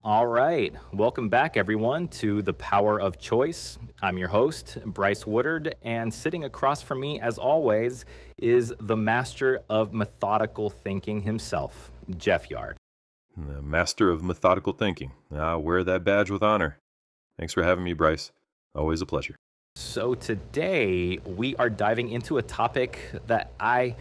All right. Welcome back, everyone, to The Power of Choice. I'm your host, Brice Woodard, and sitting across from me, as always, is the master of methodical thinking himself, Jeff Yard. The master of methodical thinking. I'll wear that badge with honor. Thanks for having me, Bryce. Always a pleasure. So today we are diving into a topic that I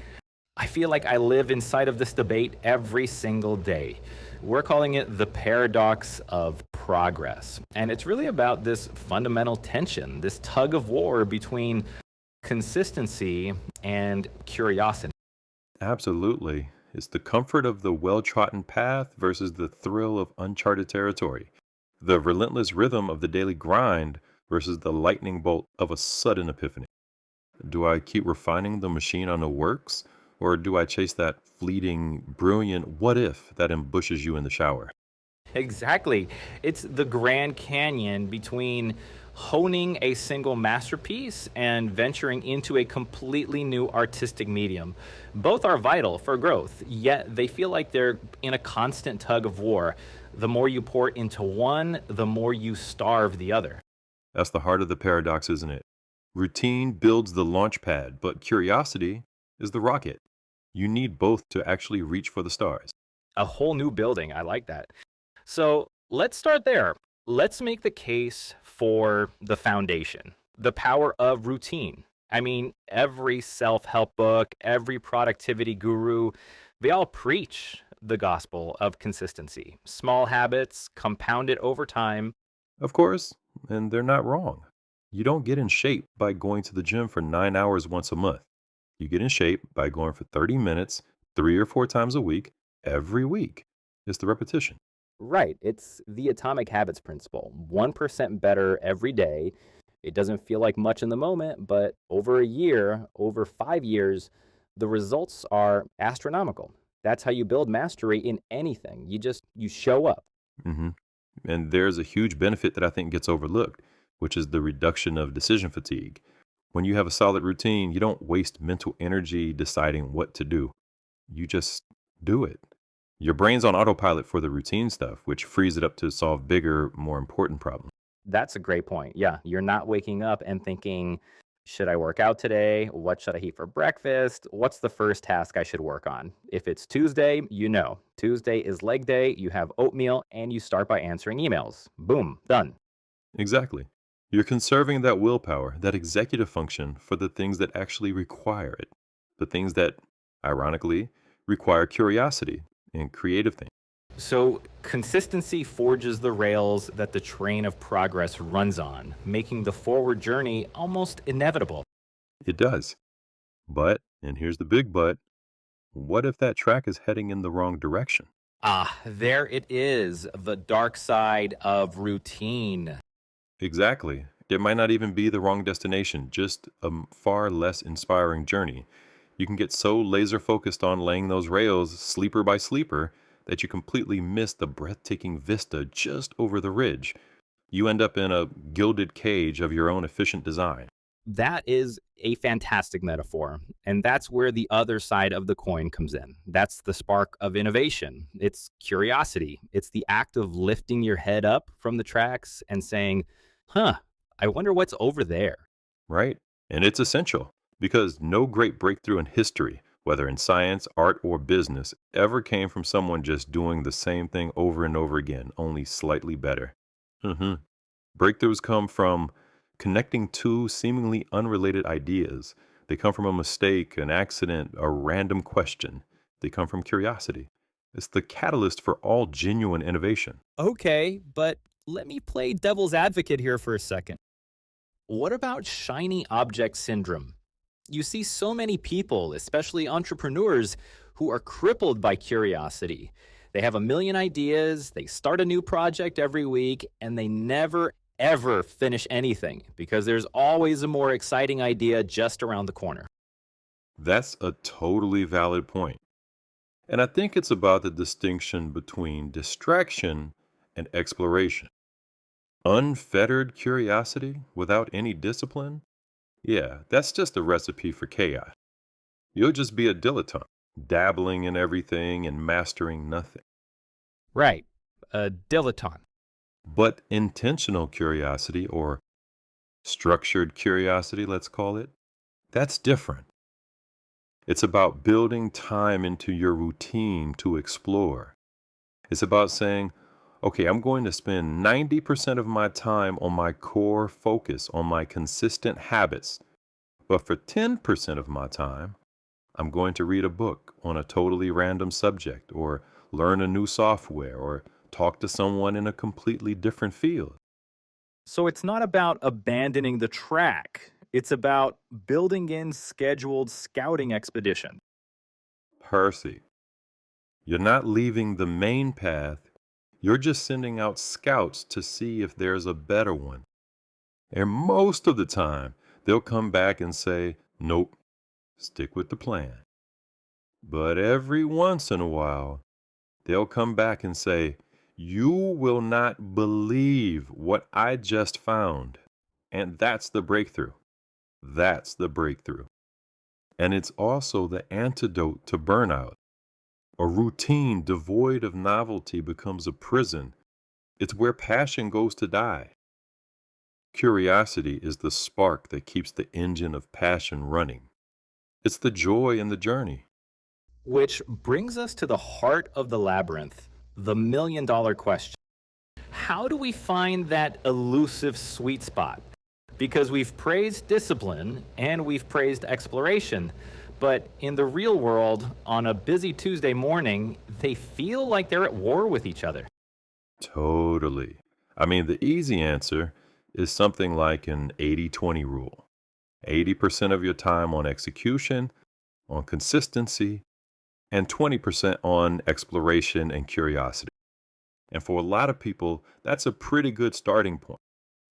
feel like I live inside of this debate every single day. We're calling it the paradox of progress. And it's really about this fundamental tension, this tug of war between consistency and curiosity. Absolutely. It's the comfort of the well trodden path versus the thrill of uncharted territory. The relentless rhythm of the daily grind versus the lightning bolt of a sudden epiphany. Do I keep refining the machine on the works? Or do I chase that fleeting, brilliant what if that ambushes you in the shower? Exactly. It's the Grand Canyon between honing a single masterpiece and venturing into a completely new artistic medium. Both are vital for growth, yet they feel like they're in a constant tug of war. The more you pour into one, the more you starve the other. That's the heart of the paradox, isn't it? Routine builds the launch pad, but curiosity is the rocket. You need both to actually reach for the stars. A whole new building. I like that. So let's start there. Let's make the case for the foundation, the power of routine. I mean, every self help book, every productivity guru, they all preach the gospel of consistency. Small habits compounded over time. Of course, and they're not wrong. You don't get in shape by going to the gym for 9 hours once a month. You get in shape by going for 30 minutes, 3 or 4 times a week, every week. It's the repetition. Right. It's the atomic habits principle 1% better every day. It doesn't feel like much in the moment, but over a year, over 5 years, the results are astronomical. That's how you build mastery in anything. You show up. hmm And there's a huge benefit that I think gets overlooked, which is the reduction of decision fatigue. When you have a solid routine, you don't waste mental energy deciding what to do. You just do it. Your brain's on autopilot for the routine stuff, which frees it up to solve bigger, more important problems. That's a great point. Yeah, you're not waking up and thinking, should I work out today? What should I eat for breakfast? What's the first task I should work on? If it's Tuesday, you know. Tuesday is leg day, you have oatmeal, and you start by answering emails. Boom, done. Exactly. You're conserving that willpower, that executive function for the things that actually require it, the things that, ironically, require curiosity and creative things. So, consistency forges the rails that the train of progress runs on, making the forward journey almost inevitable. It does. But, and here's the big but, what if that track is heading in the wrong direction? Ah, there it is, the dark side of routine. Exactly. It might not even be the wrong destination, just a far less inspiring journey. You can get so laser focused on laying those rails, sleeper by sleeper, that you completely miss the breathtaking vista just over the ridge. You end up in a gilded cage of your own efficient design. That is a fantastic metaphor. And that's where the other side of the coin comes in. That's the spark of innovation. It's curiosity. It's the act of lifting your head up from the tracks and saying, huh, I wonder what's over there. Right? And it's essential because no great breakthrough in history, whether in science, art, or business, ever came from someone just doing the same thing over and over again, only slightly better. hmm Breakthroughs come from connecting two seemingly unrelated ideas. They come from a mistake, an accident, a random question. They come from curiosity. It's the catalyst for all genuine innovation. Okay, but let me play devil's advocate here for a second. What about shiny object syndrome? You see so many people, especially entrepreneurs, who are crippled by curiosity. They have a million ideas, they start a new project every week, and they never, ever finish anything because there's always a more exciting idea just around the corner. That's a totally valid point. And I think it's about the distinction between distraction and exploration. Unfettered curiosity without any discipline? Yeah, that's just a recipe for chaos. You'll just be a dilettante, dabbling in everything and mastering nothing. Right. A dilettante. But intentional curiosity, or structured curiosity, let's call it, that's different. It's about building time into your routine to explore. It's about saying, okay, I'm going to spend 90% of my time on my core focus, on my consistent habits. But for 10% of my time, I'm going to read a book on a totally random subject, or learn a new software, or talk to someone in a completely different field. So it's not about abandoning the track. It's about building in scheduled scouting expedition. Percy, you're not leaving the main path. You're just sending out scouts to see if there's a better one. And most of the time, they'll come back and say, nope, stick with the plan. But every once in a while, they'll come back and say, you will not believe what I just found. And that's the breakthrough. That's the breakthrough. And it's also the antidote to burnout. A routine devoid of novelty becomes a prison. It's where passion goes to die. Curiosity is the spark that keeps the engine of passion running. It's the joy in the journey. Which brings us to the heart of the labyrinth, the $1,000,000 question. How do we find that elusive sweet spot? Because we've praised discipline and we've praised exploration, but in the real world, on a busy Tuesday morning, they feel like they're at war with each other. Totally. I mean, the easy answer is something like an 80-20 rule. 80% of your time on execution, on consistency, and 20% on exploration and curiosity. And for a lot of people, that's a pretty good starting point.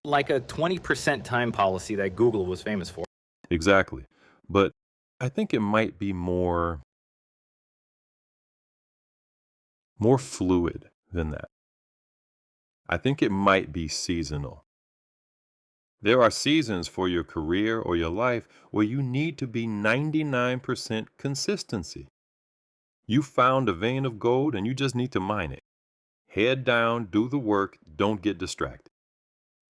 Like a 20% time policy that Google was famous for. Exactly. But I think it might be more fluid than that. I think it might be seasonal. There are seasons for your career or your life where you need to be 99% consistency. You found a vein of gold and you just need to mine it. Head down, do the work, don't get distracted.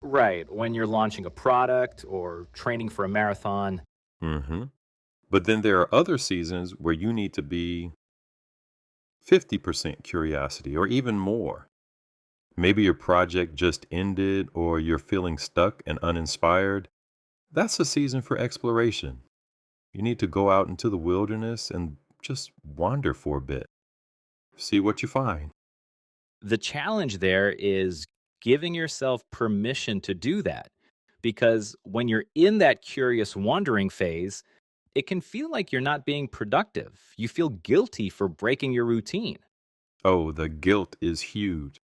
Right, when you're launching a product or training for a marathon. hmm But then there are other seasons where you need to be 50% curiosity or even more. Maybe your project just ended or you're feeling stuck and uninspired. That's a season for exploration. You need to go out into the wilderness and just wander for a bit. See what you find. The challenge there is giving yourself permission to do that. Because when you're in that curious wandering phase, it can feel like you're not being productive. You feel guilty for breaking your routine. Oh, the guilt is huge,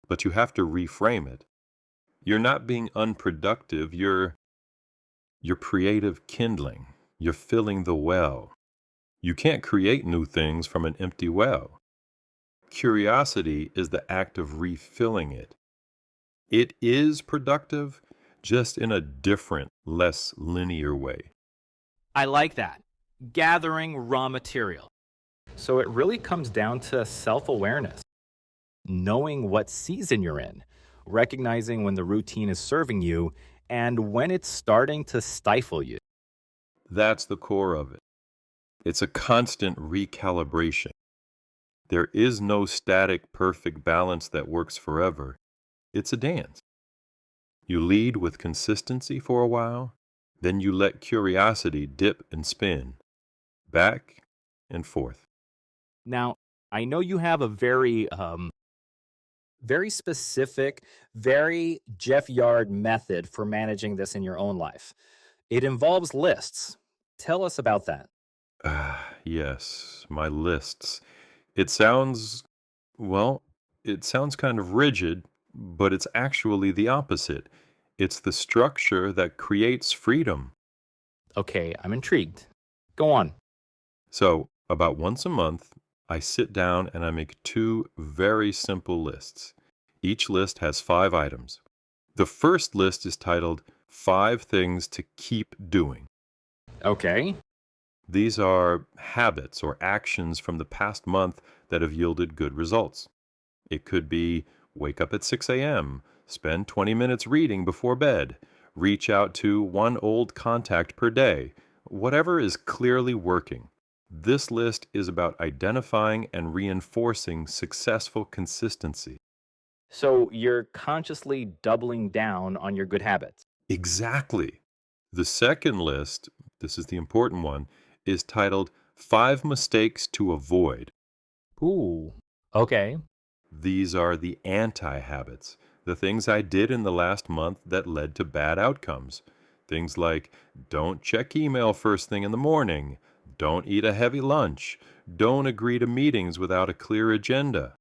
but you have to reframe it. You're not being unproductive, you're creative kindling. You're filling the well. You can't create new things from an empty well. Curiosity is the act of refilling it. It is productive, just in a different, less linear way. I like that. Gathering raw material. So it really comes down to self awareness, knowing what season you're in, recognizing when the routine is serving you and when it's starting to stifle you. That's the core of it. It's a constant recalibration. There is no static, perfect balance that works forever. It's a dance. You lead with consistency for a while, then you let curiosity dip and spin, back and forth. Now, I know you have a very specific, very Jeff Yard method for managing this in your own life. It involves lists. Tell us about that. Ah, yes, my lists. It sounds, well, it sounds kind of rigid, but it's actually the opposite. It's the structure that creates freedom. Okay, I'm intrigued. Go on. So, about once a month, I sit down and I make two very simple lists. Each list has 5 items. The first list is titled 5 Things to Keep Doing. Okay. These are habits or actions from the past month that have yielded good results. It could be wake up at 6 a.m., spend 20 minutes reading before bed, reach out to one old contact per day, whatever is clearly working. This list is about identifying and reinforcing successful consistency. So you're consciously doubling down on your good habits. Exactly. The second list, this is the important one, is titled Five Mistakes to Avoid. Ooh. Okay. These are the anti habits, the things I did in the last month that led to bad outcomes. Things like don't check email first thing in the morning, don't eat a heavy lunch, don't agree to meetings without a clear agenda.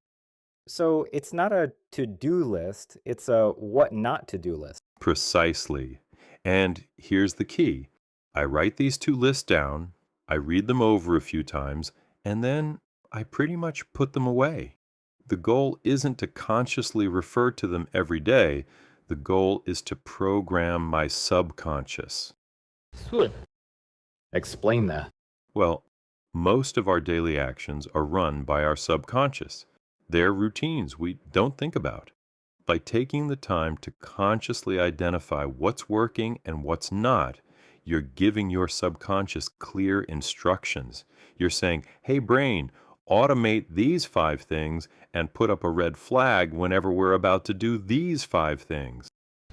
So it's not a to do list, it's a what not to do list. Precisely. And here's the key: I write these two lists down, I read them over a few times, and then I pretty much put them away. The goal isn't to consciously refer to them every day. The goal is to program my subconscious. Good. Explain that. Well, most of our daily actions are run by our subconscious. They're routines we don't think about. By taking the time to consciously identify what's working and what's not, you're giving your subconscious clear instructions. You're saying, hey, brain, automate these five things and put up a red flag whenever we're about to do these five things.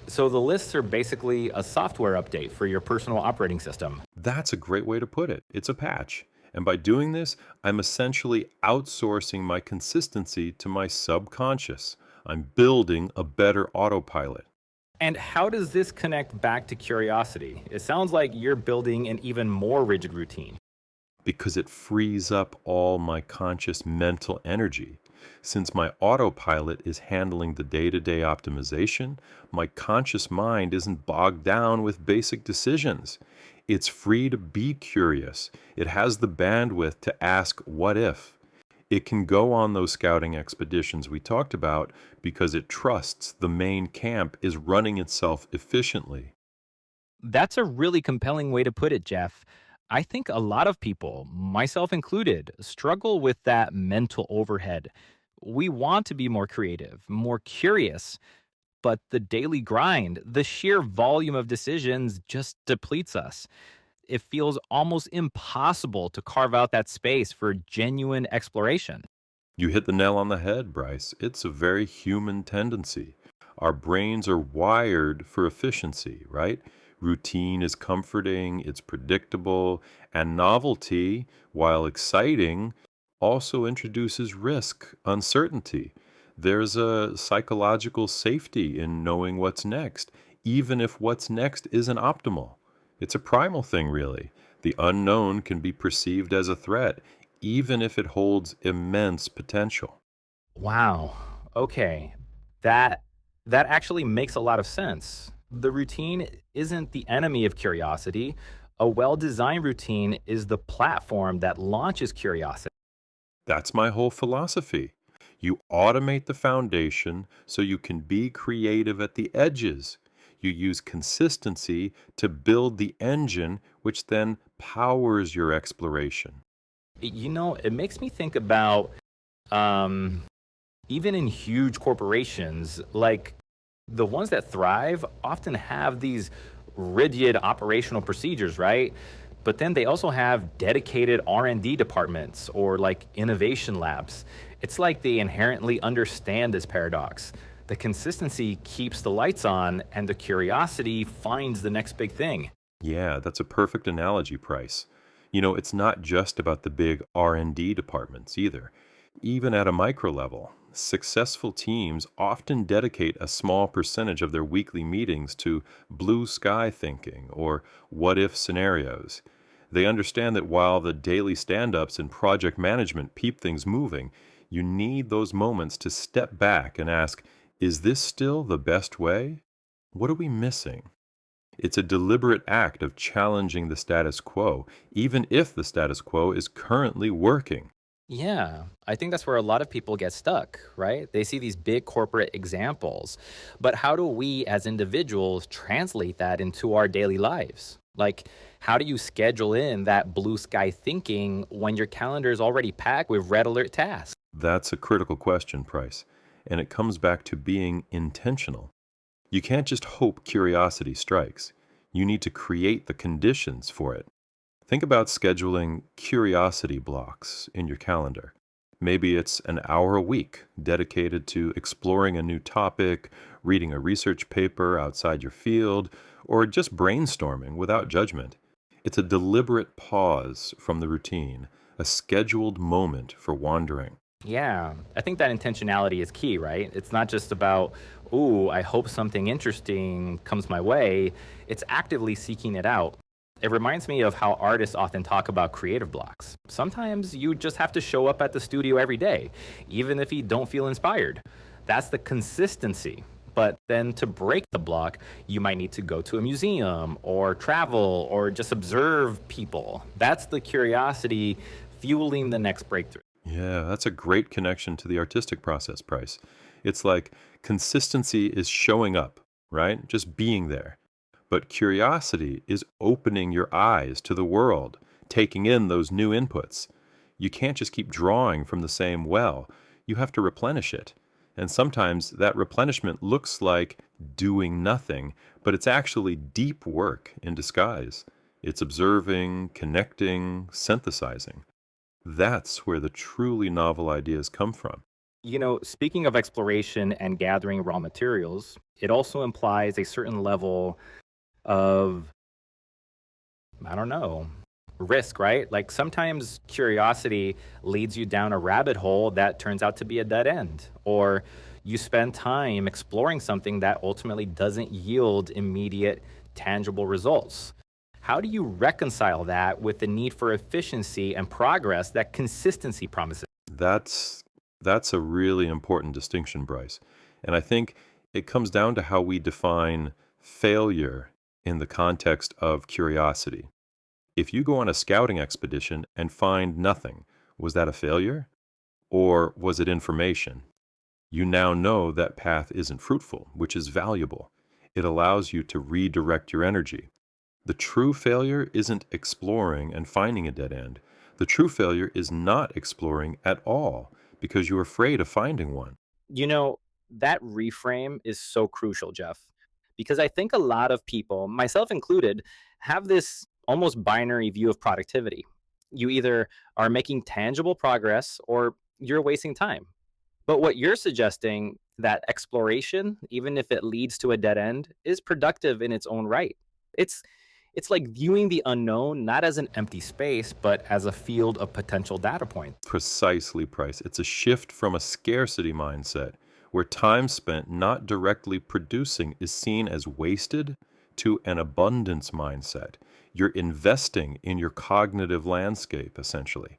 So the lists are basically a software update for your personal operating system. That's a great way to put it. It's a patch. And by doing this, I'm essentially outsourcing my consistency to my subconscious. I'm building a better autopilot. And how does this connect back to curiosity? It sounds like you're building an even more rigid routine. Because it frees up all my conscious mental energy. Since my autopilot is handling the day to day optimization, my conscious mind isn't bogged down with basic decisions. It's free to be curious. It has the bandwidth to ask, what if? It can go on those scouting expeditions we talked about because it trusts the main camp is running itself efficiently. That's a really compelling way to put it, Jeff. I think a lot of people, myself included, struggle with that mental overhead. We want to be more creative, more curious, but the daily grind, the sheer volume of decisions just depletes us. It feels almost impossible to carve out that space for genuine exploration. You hit the nail on the head, Bryce. It's a very human tendency. Our brains are wired for efficiency, right? Routine is comforting, it's predictable, and novelty, while exciting, also introduces risk, uncertainty. There's a psychological safety in knowing what's next, even if what's next isn't optimal. It's a primal thing, really. The unknown can be perceived as a threat, even if it holds immense potential. Wow. Okay. That that actually makes a lot of sense. The routine isn't the enemy of curiosity. A well-designed routine is the platform that launches curiosity. That's my whole philosophy. You automate the foundation so you can be creative at the edges. You use consistency to build the engine, which then powers your exploration. It makes me think about um even in huge corporations, like the ones that thrive often have these rigid operational procedures, right? But then they also have dedicated R&D departments or like innovation labs. It's like they inherently understand this paradox. The consistency keeps the lights on and the curiosity finds the next big thing. Yeah, that's a perfect analogy, Price. It's not just about the big R&D departments either. Even at a micro level, successful teams often dedicate a small percentage of their weekly meetings to blue sky thinking or what if scenarios. They understand that while the daily stand ups and project management keep things moving, you need those moments to step back and ask, is this still the best way? What are we missing? It's a deliberate act of challenging the status quo, even if the status quo is currently working. Yeah, I think that's where a lot of people get stuck, right? They see these big corporate examples. But how do we as individuals translate that into our daily lives? Like, how do you schedule in that blue sky thinking when your calendar is already packed with red alert tasks? That's a critical question, Price. and it comes back to being intentional. You can't just hope curiosity strikes. You need to create the conditions for it. Think about scheduling curiosity blocks in your calendar. Maybe it's an hour a week dedicated to exploring a new topic, reading a research paper outside your field, or just brainstorming without judgment. It's a deliberate pause from the routine, a scheduled moment for wandering. Yeah, I think that intentionality is key, right? It's not just about, ooh, I hope something interesting comes my way. It's actively seeking it out. It reminds me of how artists often talk about creative blocks. Sometimes you just have to show up at the studio every day, even if you don't feel inspired. That's the consistency. But then to break the block, you might need to go to a museum or travel or just observe people. That's the curiosity fueling the next breakthrough. Yeah, that's a great connection to the artistic process, Price. It's like consistency is showing up, right? Just being there. But curiosity is opening your eyes to the world, taking in those new inputs. You can't just keep drawing from the same well, you have to replenish it. And sometimes that replenishment looks like doing nothing, but it's actually deep work in disguise. It's observing, connecting, synthesizing. That's where the truly novel ideas come from. Speaking of exploration and gathering raw materials, it also implies a certain level of, I don't know, risk, right? Like sometimes curiosity leads you down a rabbit hole that turns out to be a dead end, or you spend time exploring something that ultimately doesn't yield immediate, tangible results. How do you reconcile that with the need for efficiency and progress that consistency promises? That's that's a really important distinction, Bryce. And I think it comes down to how we define failure in the context of curiosity. If you go on a scouting expedition and find nothing, was that a failure or was it information? You now know that path isn't fruitful, which is valuable. It allows you to redirect your energy. The true failure isn't exploring and finding a dead end. The true failure is not exploring at all because you're afraid of finding one. You know, that reframe is so crucial, Jeff, because I think a lot of people, myself included, have this almost binary view of productivity. You either are making tangible progress or you're wasting time. But what you're suggesting, that exploration, even if it leads to a dead end, is productive in its own right. It's it's like viewing the unknown not as an empty space, but as a field of potential data points. Precisely, Price. It's a shift from a scarcity mindset where time spent not directly producing is seen as wasted to an abundance mindset. You're investing in your cognitive landscape, essentially.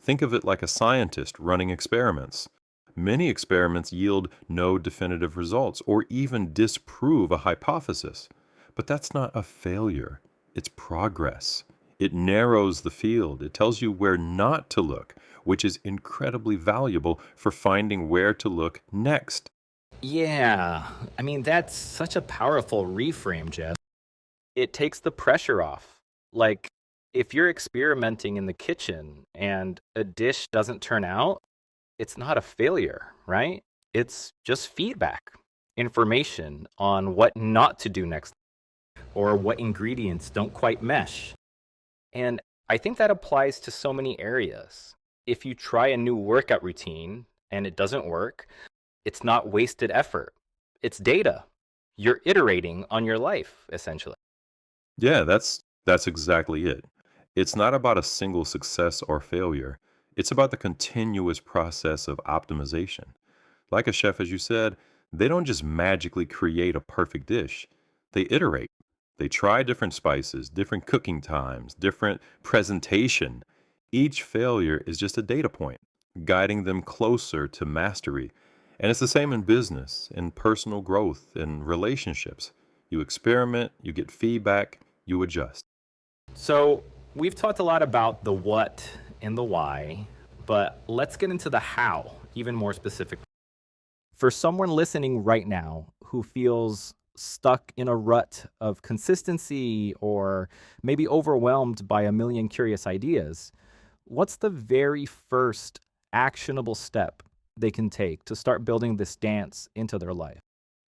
Think of it like a scientist running experiments. Many experiments yield no definitive results or even disprove a hypothesis. But that's not a failure, it's progress. It narrows the field, it tells you where not to look, which is incredibly valuable for finding where to look next. Yeah, I mean, that's such a powerful reframe, Jeff. It takes the pressure off. Like, if you're experimenting in the kitchen and a dish doesn't turn out, it's not a failure, right? It's just feedback, information on what not to do next or what ingredients don't quite mesh. And I think that applies to so many areas. If you try a new workout routine and it doesn't work, it's not wasted effort. It's data. You're iterating on your life, essentially. Yeah, that's exactly it. It's not about a single success or failure. It's about the continuous process of optimization. Like a chef, as you said, they don't just magically create a perfect dish. They iterate. They try different spices, different cooking times, different presentation. Each failure is just a data point, guiding them closer to mastery. And it's the same in business, in personal growth, in relationships. You experiment, you get feedback, you adjust. So, we've talked a lot about the what and the why, but let's get into the how, even more specifically. For someone listening right now who feels stuck in a rut of consistency or maybe overwhelmed by a million curious ideas, what's the very first actionable step they can take to start building this dance into their life?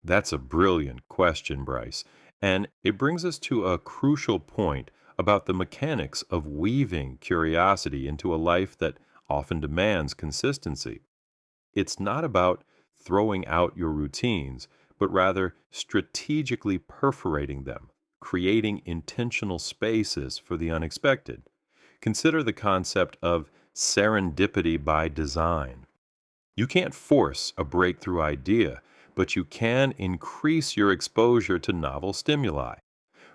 That's a brilliant question, Bryce. And it brings us to a crucial point about the mechanics of weaving curiosity into a life that often demands consistency. It's not about throwing out your routines, but rather strategically perforating them, creating intentional spaces for the unexpected. Consider the concept of serendipity by design. You can't force a breakthrough idea, but you can increase your exposure to novel stimuli.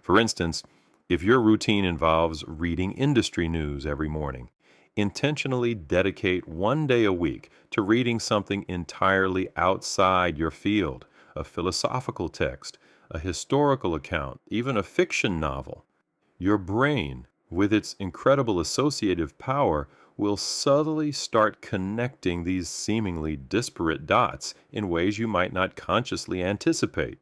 For instance, if your routine involves reading industry news every morning, intentionally dedicate 1 day a week to reading something entirely outside your field, a philosophical text, a historical account, even a fiction novel. Your brain, with its incredible associative power, will subtly start connecting these seemingly disparate dots in ways you might not consciously anticipate.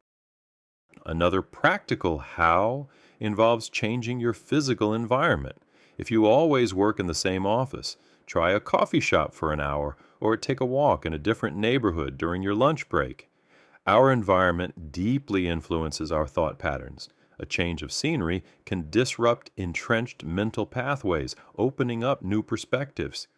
Another practical how involves changing your physical environment. If you always work in the same office, try a coffee shop for an hour or take a walk in a different neighborhood during your lunch break. Our environment deeply influences our thought patterns. A change of scenery can disrupt entrenched mental pathways, opening up new perspectives.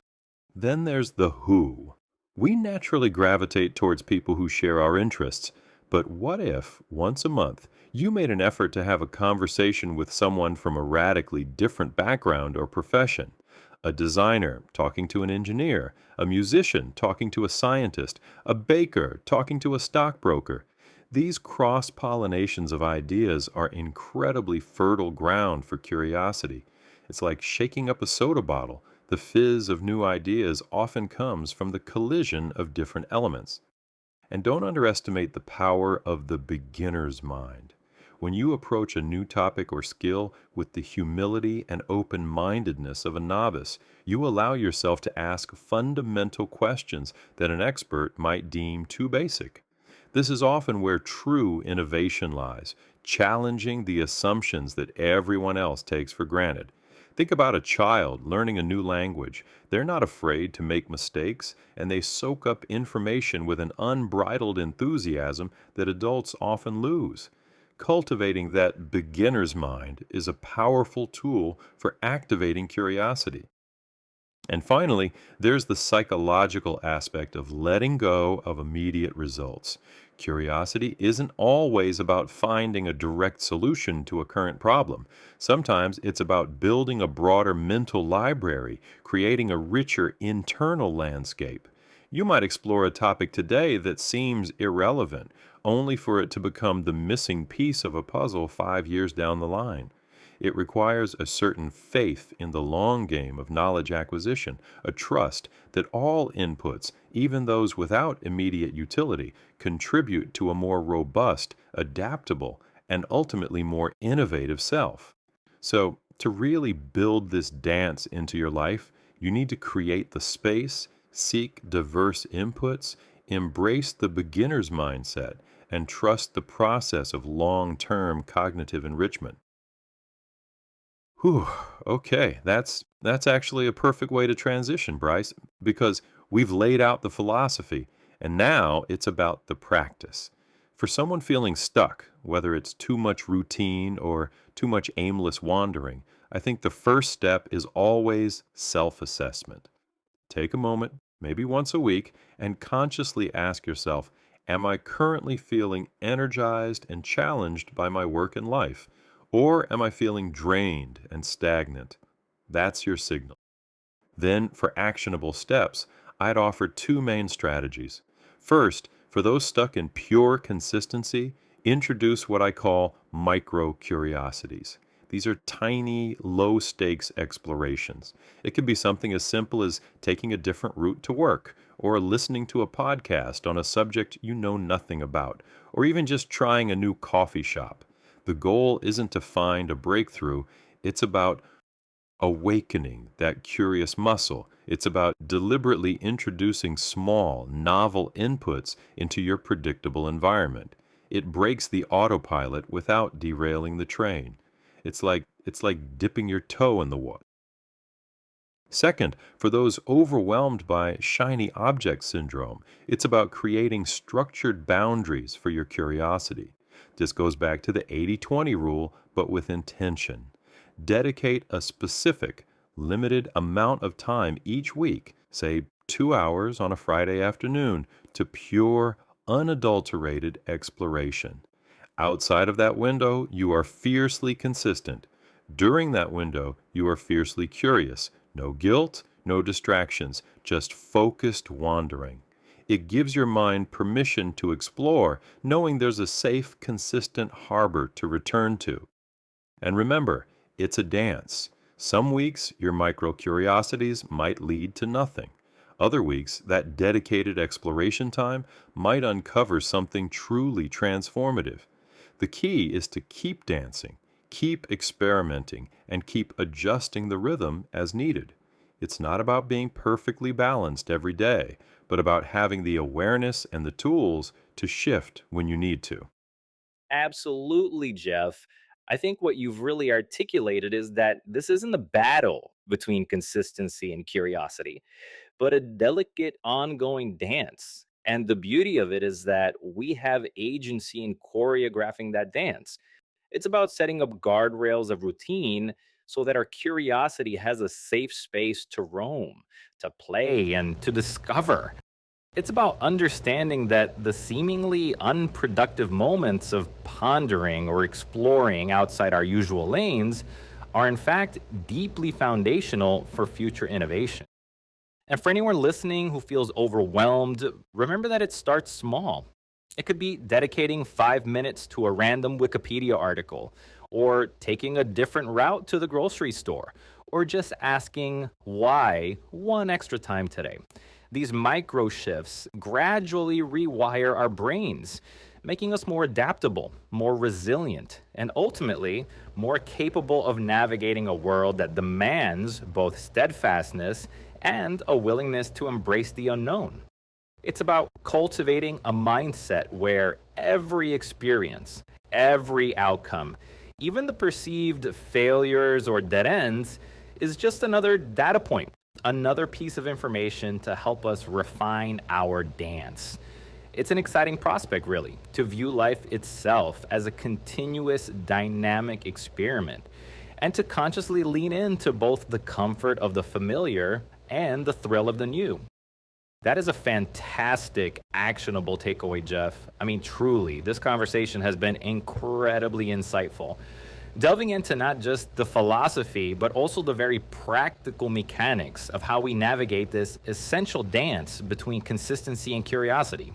Then there's the who. We naturally gravitate towards people who share our interests. But what if, once a month, you made an effort to have a conversation with someone from a radically different background or profession? A designer talking to an engineer, a musician talking to a scientist, a baker talking to a stockbroker. These cross pollinations of ideas are incredibly fertile ground for curiosity. It's like shaking up a soda bottle. The fizz of new ideas often comes from the collision of different elements. And don't underestimate the power of the beginner's mind. When you approach a new topic or skill with the humility and open mindedness of a novice, you allow yourself to ask fundamental questions that an expert might deem too basic. This is often where true innovation lies, challenging the assumptions that everyone else takes for granted. Think about a child learning a new language. They're not afraid to make mistakes, and they soak up information with an unbridled enthusiasm that adults often lose. Cultivating that beginner's mind is a powerful tool for activating curiosity. And finally, there's the psychological aspect of letting go of immediate results. Curiosity isn't always about finding a direct solution to a current problem. Sometimes it's about building a broader mental library, creating a richer internal landscape. You might explore a topic today that seems irrelevant, only for it to become the missing piece of a puzzle 5 years down the line. It requires a certain faith in the long game of knowledge acquisition, a trust that all inputs, even those without immediate utility, contribute to a more robust, adaptable, and ultimately more innovative self. So, to really build this dance into your life, you need to create the space, seek diverse inputs, embrace the beginner's mindset, and trust the process of long term cognitive enrichment. Whew. Okay, that's actually a perfect way to transition, Bryce, because we've laid out the philosophy, and now it's about the practice. For someone feeling stuck, whether it's too much routine or too much aimless wandering, I think the first step is always self-assessment. Take a moment, maybe once a week, and consciously ask yourself, am I currently feeling energized and challenged by my work and life? Or am I feeling drained and stagnant? That's your signal. Then, for actionable steps, I'd offer two main strategies. First, for those stuck in pure consistency, introduce what I call micro curiosities. These are tiny, low stakes explorations. It can be something as simple as taking a different route to work, or listening to a podcast on a subject you know nothing about, or even just trying a new coffee shop. The goal isn't to find a breakthrough, it's about awakening that curious muscle. It's about deliberately introducing small, novel inputs into your predictable environment. It breaks the autopilot without derailing the train. It's like dipping your toe in the water. Second, for those overwhelmed by shiny object syndrome, it's about creating structured boundaries for your curiosity. This goes back to the 80-20 rule, but with intention. Dedicate a specific, limited amount of time each week, say 2 hours on a Friday afternoon, to pure, unadulterated exploration. Outside of that window, you are fiercely consistent. During that window, you are fiercely curious. No guilt, no distractions, just focused wandering. It gives your mind permission to explore, knowing there's a safe, consistent harbor to return to. And remember, it's a dance. Some weeks, your micro curiosities might lead to nothing. Other weeks, that dedicated exploration time might uncover something truly transformative. The key is to keep dancing, keep experimenting, and keep adjusting the rhythm as needed. It's not about being perfectly balanced every day, but about having the awareness and the tools to shift when you need to. Absolutely, Jeff. I think what you've really articulated is that this isn't a battle between consistency and curiosity, but a delicate ongoing dance. And the beauty of it is that we have agency in choreographing that dance. It's about setting up guardrails of routine so that our curiosity has a safe space to roam, to play, and to discover. It's about understanding that the seemingly unproductive moments of pondering or exploring outside our usual lanes are, in fact, deeply foundational for future innovation. And for anyone listening who feels overwhelmed, remember that it starts small. It could be dedicating 5 minutes to a random Wikipedia article, or taking a different route to the grocery store, or just asking why one extra time today. These micro shifts gradually rewire our brains, making us more adaptable, more resilient, and ultimately more capable of navigating a world that demands both steadfastness and a willingness to embrace the unknown. It's about cultivating a mindset where every experience, every outcome, even the perceived failures or dead ends, is just another data point, another piece of information to help us refine our dance. It's an exciting prospect, really, to view life itself as a continuous dynamic experiment and to consciously lean into both the comfort of the familiar and the thrill of the new. That is a fantastic, actionable takeaway, Jeff. I mean, truly, this conversation has been incredibly insightful. Delving into not just the philosophy, but also the very practical mechanics of how we navigate this essential dance between consistency and curiosity.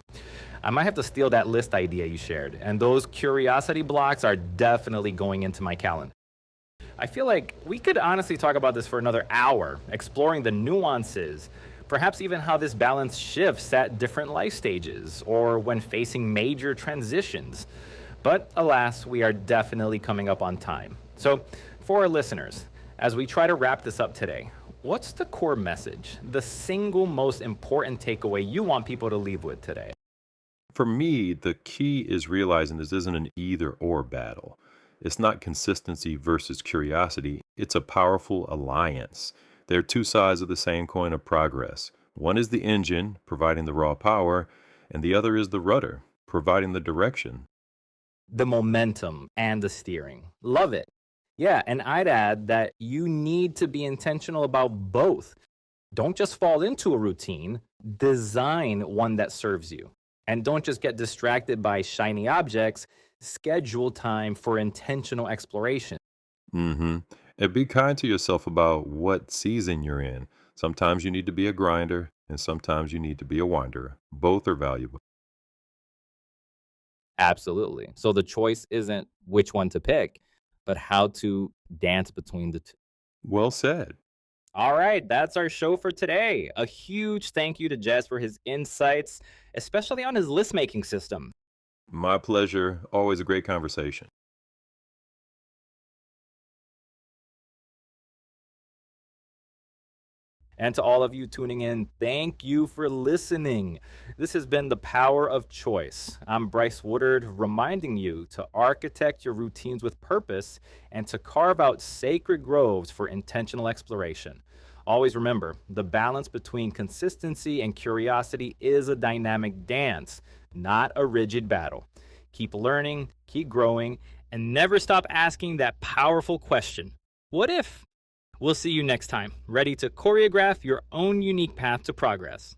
I might have to steal that list idea you shared, and those curiosity blocks are definitely going into my calendar. I feel like we could honestly talk about this for another hour, exploring the nuances, perhaps even how this balance shifts at different life stages or when facing major transitions. But alas, we are definitely coming up on time. So, for our listeners, as we try to wrap this up today, what's the core message, the single most important takeaway you want people to leave with today? For me, the key is realizing this isn't an either or battle. It's not consistency versus curiosity, it's a powerful alliance. They're two sides of the same coin of progress. One is the engine, providing the raw power, and the other is the rudder, providing the direction. The momentum and the steering. Love it. Yeah, and I'd add that you need to be intentional about both. Don't just fall into a routine, design one that serves you. And don't just get distracted by shiny objects, schedule time for intentional exploration. Mm-hmm. And be kind to yourself about what season you're in. Sometimes you need to be a grinder, and sometimes you need to be a wanderer. Both are valuable. Absolutely. So the choice isn't which one to pick, but how to dance between the two. Well said. All right, that's our show for today. A huge thank you to Jess for his insights, especially on his list making system. My pleasure. Always a great conversation. And to all of you tuning in, thank you for listening. This has been The Power of Choice. I'm Brice Woodard, reminding you to architect your routines with purpose and to carve out sacred groves for intentional exploration. Always remember, the balance between consistency and curiosity is a dynamic dance, not a rigid battle. Keep learning, keep growing, and never stop asking that powerful question, what if? We'll see you next time, ready to choreograph your own unique path to progress.